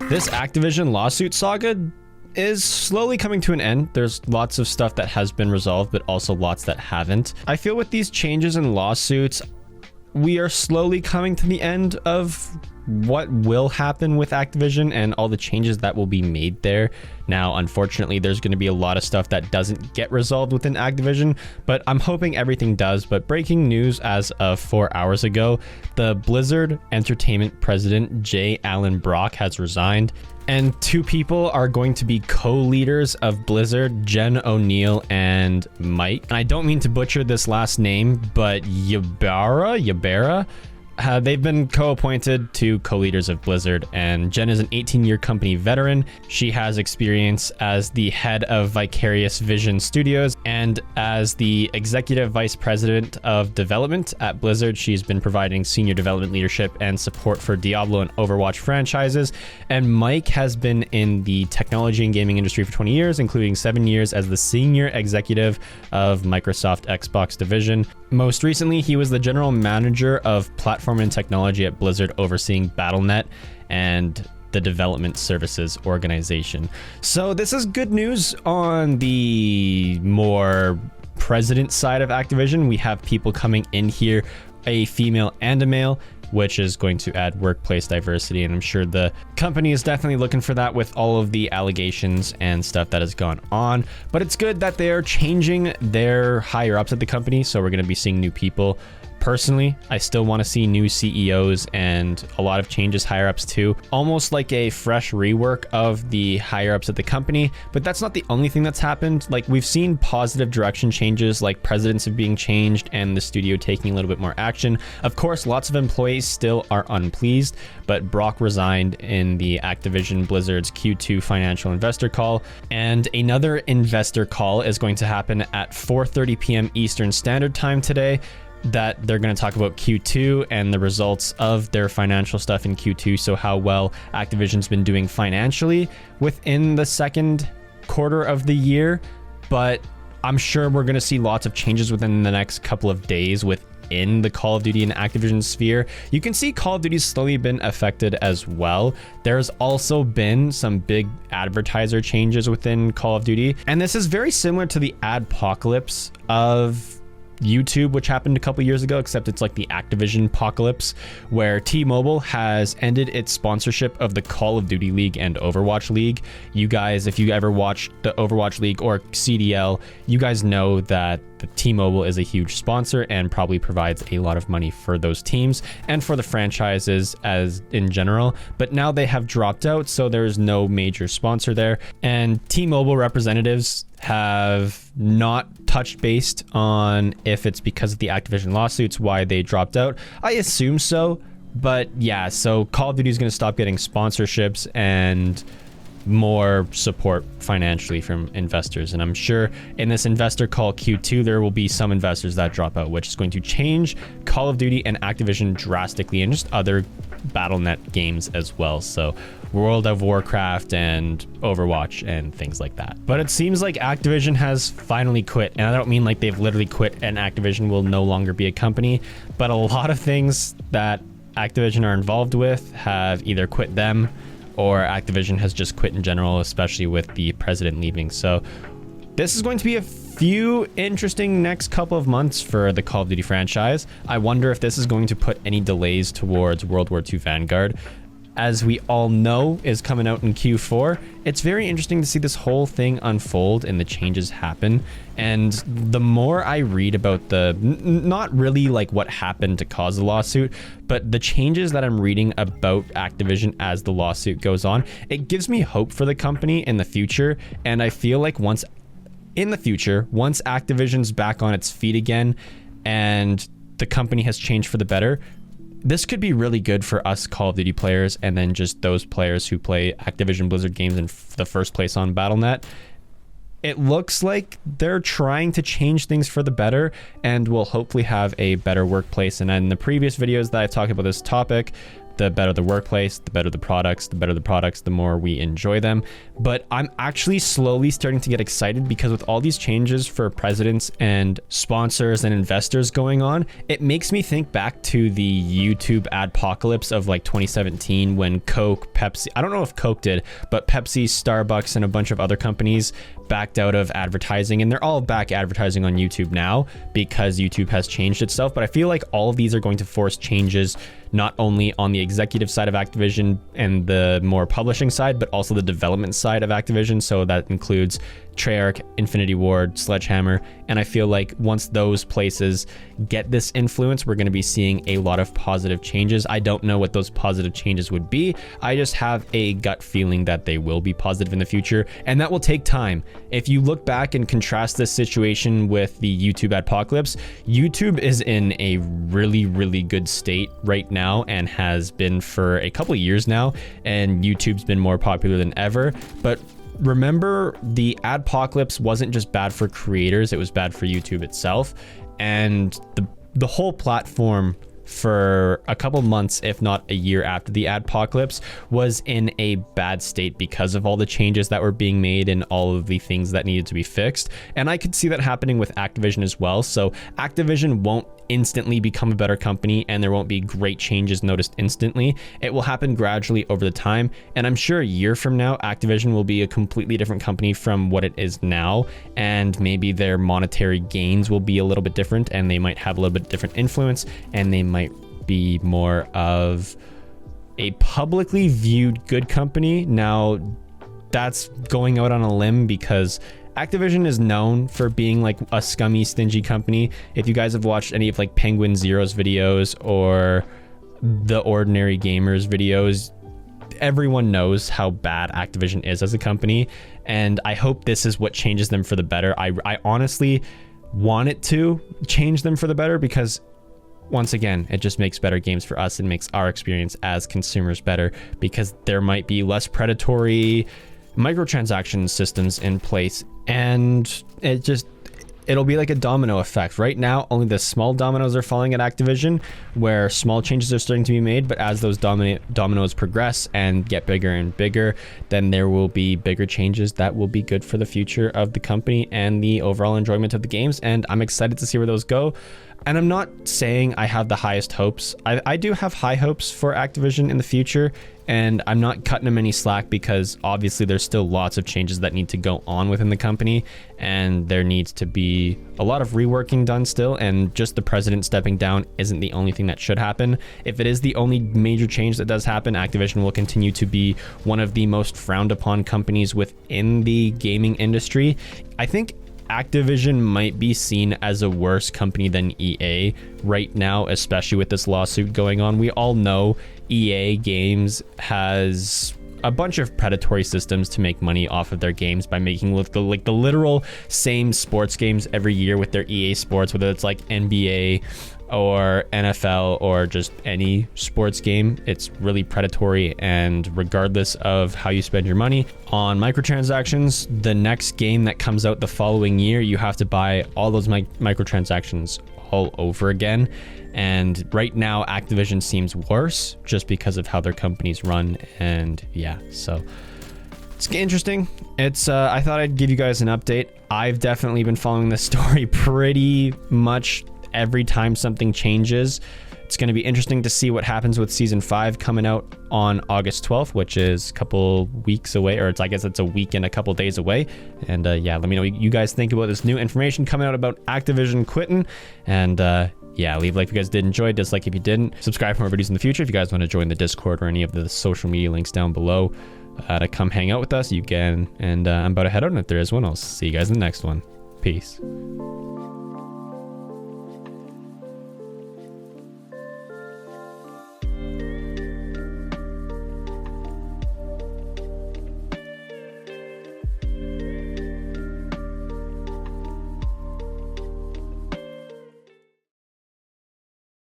This Activision lawsuit saga is slowly coming to an end. There's lots of stuff that has been resolved, but also lots that haven't. I feel with these changes in lawsuits, we are slowly coming to the end of what will happen with Activision and all the changes that will be made there. Now, unfortunately, there's going to be a lot of stuff that doesn't get resolved within Activision, but I'm hoping everything does. But breaking news as of 4 hours ago, the Blizzard Entertainment president, J. Allen Brock, has resigned. And two people are going to be co-leaders of Blizzard, Jen O'Neill and Mike. And I don't mean to butcher this last name, but Ybarra, they've been co-appointed to co-leaders of Blizzard, and Jen is an 18-year company veteran. She has experience as the head of Vicarious Vision Studios and as the executive vice president of development at Blizzard. She's been providing senior development leadership and support for Diablo and Overwatch franchises. And Mike has been in the technology and gaming industry for 20 years, including 7 years as the senior executive of Microsoft Xbox division. Most recently, he was the general manager of platform and technology at Blizzard, overseeing Battle.net and the development services organization. So this is good news on the more president side of Activision. We have people coming in here, a female and a male, which is going to add workplace diversity. And I'm sure the company is definitely looking for that with all of the allegations and stuff that has gone on. But it's good that they are changing their higher ups at the company. So we're going to be seeing new people. Personally, I still want to see new CEOs and a lot of changes higher ups too. Almost like a fresh rework of the higher ups at the company. But that's not the only thing that's happened. Like, we've seen positive direction changes, like presidents are being changed and the studio taking a little bit more action. Of course, lots of employees still are unpleased, but Brock resigned in the Activision Blizzard's Q2 financial investor call. And another investor call is going to happen at 4:30 p.m. Eastern Standard Time today, that they're going to talk about Q2 and the results of their financial stuff in Q2. So how well Activision's been doing financially within the second quarter of the year. But I'm sure we're going to see lots of changes within the next couple of days within the Call of Duty and Activision sphere. You can see Call of Duty's slowly been affected as well. There's also been some big advertiser changes within Call of Duty. And this is very similar to the adpocalypse of YouTube, which happened a couple years ago, except it's like the Activision apocalypse, where T-Mobile has ended its sponsorship of the Call of Duty League and Overwatch League. You guys, if you ever watched the Overwatch League or CDL, you guys know that the T-Mobile is a huge sponsor and probably provides a lot of money for those teams and for the franchises as in general. But now they have dropped out, so there's no major sponsor there. And T-Mobile representatives have not touched based on if it's because of the Activision lawsuits why they dropped out. I assume so, but yeah, so Call of Duty is going to stop getting sponsorships and more support financially from investors. And I'm sure in this investor call Q2, there will be some investors that drop out, which is going to change Call of Duty and Activision drastically, and just other Battle.net games as well. So World of Warcraft and Overwatch and things like that. But it seems like Activision has finally quit. And I don't mean like they've literally quit and Activision will no longer be a company, but a lot of things that Activision are involved with have either quit them, or Activision has just quit in general, especially with the president leaving. So this is going to be a few interesting next couple of months for the Call of Duty franchise. I wonder if this is going to put any delays towards World War II Vanguard. As we all know, is coming out in Q4. It's very interesting to see this whole thing unfold and the changes happen. And the more I read about not really like what happened to cause the lawsuit, but the changes that I'm reading about Activision as the lawsuit goes on, it gives me hope for the company in the future. And I feel like once Activision's back on its feet again and the company has changed for the better, this could be really good for us Call of Duty players, and then just those players who play Activision Blizzard games in the first place on Battle.net. It looks like they're trying to change things for the better, and will hopefully have a better workplace. And in the previous videos that I talked about this topic, the better the workplace, the better the products, the more we enjoy them. But I'm actually slowly starting to get excited because with all these changes for presidents and sponsors and investors going on, it makes me think back to the YouTube adpocalypse of like 2017 when Coke, Pepsi, I don't know if Coke did, but Pepsi, Starbucks, and a bunch of other companies backed out of advertising, and they're all back advertising on YouTube now because YouTube has changed itself. But I feel like all of these are going to force changes not only on the executive side of Activision and the more publishing side, but also the development side of Activision. So that includes Treyarch, Infinity Ward, Sledgehammer. And I feel like once those places get this influence, we're going to be seeing a lot of positive changes. I don't know what those positive changes would be. I just have a gut feeling that they will be positive in the future, and that will take time. If you look back and contrast this situation with the YouTube adpocalypse, YouTube is in a really, really good state right now and has been for a couple of years now, and YouTube's been more popular than ever. But remember, the adpocalypse wasn't just bad for creators, it was bad for YouTube itself. And the whole platform for a couple months, if not a year after the adpocalypse, was in a bad state because of all the changes that were being made and all of the things that needed to be fixed. And I could see that happening with Activision as well. So Activision won't instantly become a better company, and there won't be great changes noticed instantly. It will happen gradually over the time, and I'm sure a year from now Activision will be a completely different company from what it is now, and maybe their monetary gains will be a little bit different, and they might have a little bit different influence, and they might be more of a publicly viewed good company. Now that's going out on a limb because Activision is known for being like a scummy, stingy company. If you guys have watched any of like Penguin Zero's videos or the Ordinary Gamers videos, everyone knows how bad Activision is as a company. And I hope this is what changes them for the better. I honestly want it to change them for the better because once again, it just makes better games for us and makes our experience as consumers better because there might be less predatory microtransaction systems in place, and it'll be like a domino effect. Right now, only the small dominoes are falling at Activision, where small changes are starting to be made, but as those dominoes progress and get bigger and bigger, then there will be bigger changes that will be good for the future of the company and the overall enjoyment of the games, and I'm excited to see where those go. And I'm not saying I have the highest hopes. I do have high hopes for Activision in the future, and I'm not cutting them any slack because obviously there's still lots of changes that need to go on within the company, and there needs to be a lot of reworking done still, and just the president stepping down isn't the only thing that should happen. If it is the only major change that does happen, Activision will continue to be one of the most frowned upon companies within the gaming industry. I think Activision might be seen as a worse company than EA right now, especially with this lawsuit going on. We all know EA Games has a bunch of predatory systems to make money off of their games by making the literal same sports games every year with their EA Sports, whether it's like NBA or NFL or just any sports game. It's really predatory, and regardless of how you spend your money on microtransactions, the next game that comes out the following year, you have to buy all those microtransactions all over again. And right now Activision seems worse just because of how their companies run. And yeah, so it's interesting. It's I thought I'd give you guys an update. I've definitely been following this story pretty much every time something changes. It's going to be interesting to see what happens with season 5 coming out on August 12th, which is a couple weeks away, or I guess it's a week and a couple days away. And yeah, let me know what you guys think about this new information coming out about Activision quitting. And yeah, leave a like if you guys did enjoy, dislike if you didn't. Subscribe for more videos in the future. If you guys want to join the Discord or any of the social media links down below to come hang out with us, you can. And I'm about to head out, and if there is one, I'll see you guys in the next one. Peace.